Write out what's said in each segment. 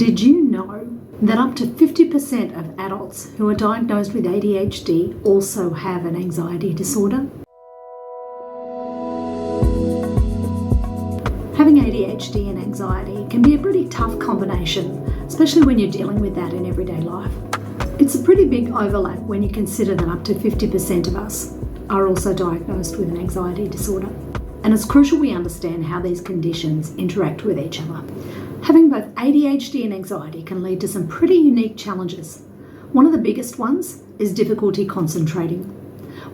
Did you know that up to 50% of adults who are diagnosed with ADHD also have an anxiety disorder? Having ADHD and anxiety can be a pretty tough combination, especially when you're dealing with that in everyday life. It's a pretty big overlap when you consider that up to 50% of us are also diagnosed with an anxiety disorder. And it's crucial we understand how these conditions interact with each other. Having both ADHD and anxiety can lead to some pretty unique challenges. One of the biggest ones is difficulty concentrating.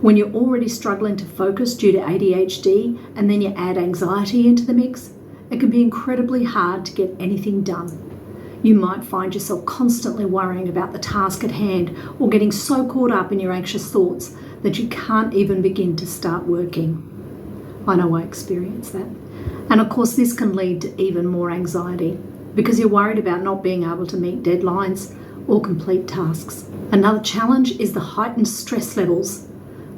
When you're already struggling to focus due to ADHD and then you add anxiety into the mix, it can be incredibly hard to get anything done. You might find yourself constantly worrying about the task at hand or getting so caught up in your anxious thoughts that you can't even begin to start working. I know I experienced that. And of course, this can lead to even more anxiety because you're worried about not being able to meet deadlines or complete tasks. Another challenge is the heightened stress levels.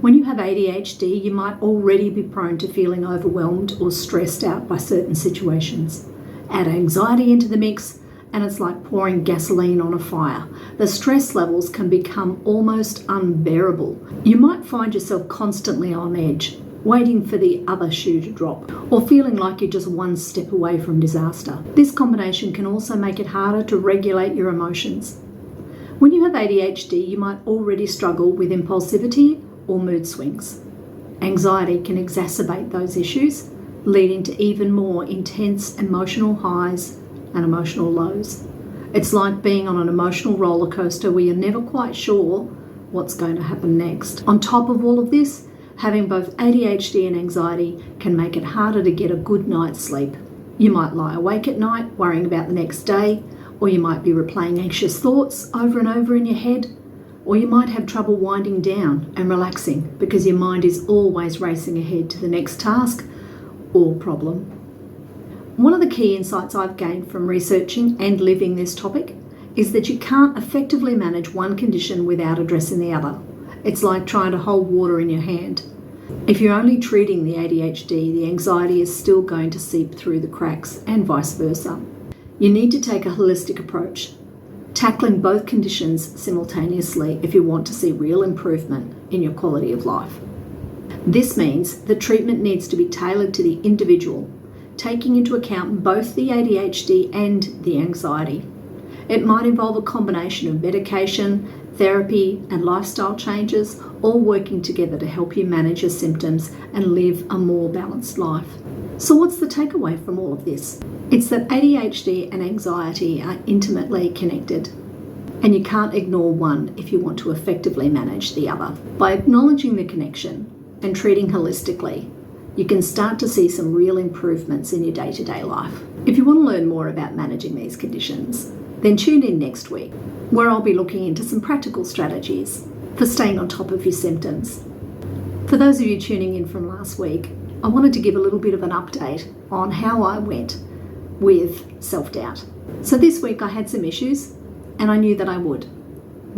When you have ADHD, you might already be prone to feeling overwhelmed or stressed out by certain situations. Add anxiety into the mix, and it's like pouring gasoline on a fire. The stress levels can become almost unbearable. You might find yourself constantly on edge, waiting for the other shoe to drop, or feeling like you're just one step away from disaster. This combination can also make it harder to regulate your emotions. When you have ADHD, you might already struggle with impulsivity or mood swings. Anxiety can exacerbate those issues, leading to even more intense emotional highs and emotional lows. It's like being on an emotional roller coaster where you're never quite sure what's going to happen next. On top of all of this, having both ADHD and anxiety can make it harder to get a good night's sleep. You might lie awake at night worrying about the next day, or you might be replaying anxious thoughts over and over in your head, or you might have trouble winding down and relaxing because your mind is always racing ahead to the next task or problem. One of the key insights I've gained from researching and living this topic is that you can't effectively manage one condition without addressing the other. It's like trying to hold water in your hand. If you're only treating the ADHD, the anxiety is still going to seep through the cracks and vice versa. You need to take a holistic approach, tackling both conditions simultaneously if you want to see real improvement in your quality of life. This means the treatment needs to be tailored to the individual, taking into account both the ADHD and the anxiety. It might involve a combination of medication, therapy, and lifestyle changes, all working together to help you manage your symptoms and live a more balanced life. So what's the takeaway from all of this? It's that ADHD and anxiety are intimately connected, and you can't ignore one if you want to effectively manage the other. By acknowledging the connection and treating holistically, you can start to see some real improvements in your day-to-day life. If you want to learn more about managing these conditions, then tune in next week, where I'll be looking into some practical strategies for staying on top of your symptoms. For those of you tuning in from last week, I wanted to give a little bit of an update on how I went with self-doubt. So this week I had some issues, and I knew that I would.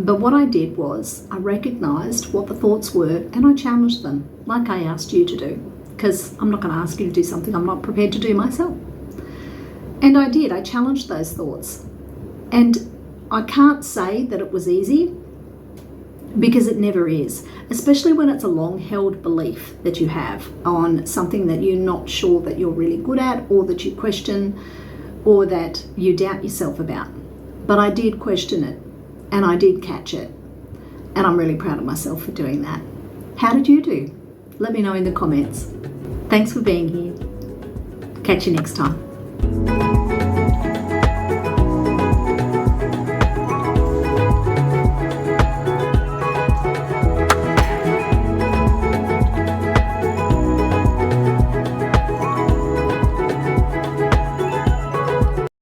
But what I did was I recognised what the thoughts were and I challenged them, like I asked you to do. Because I'm not going to ask you to do something I'm not prepared to do myself. And I did. I challenged those thoughts. And I can't say that it was easy, because it never is, especially when it's a long-held belief that you have on something that you're not sure that you're really good at, or that you question, or that you doubt yourself about. But I did question it, and I did catch it. And I'm really proud of myself for doing that. How did you do? Let me know in the comments. Thanks for being here. Catch you next time.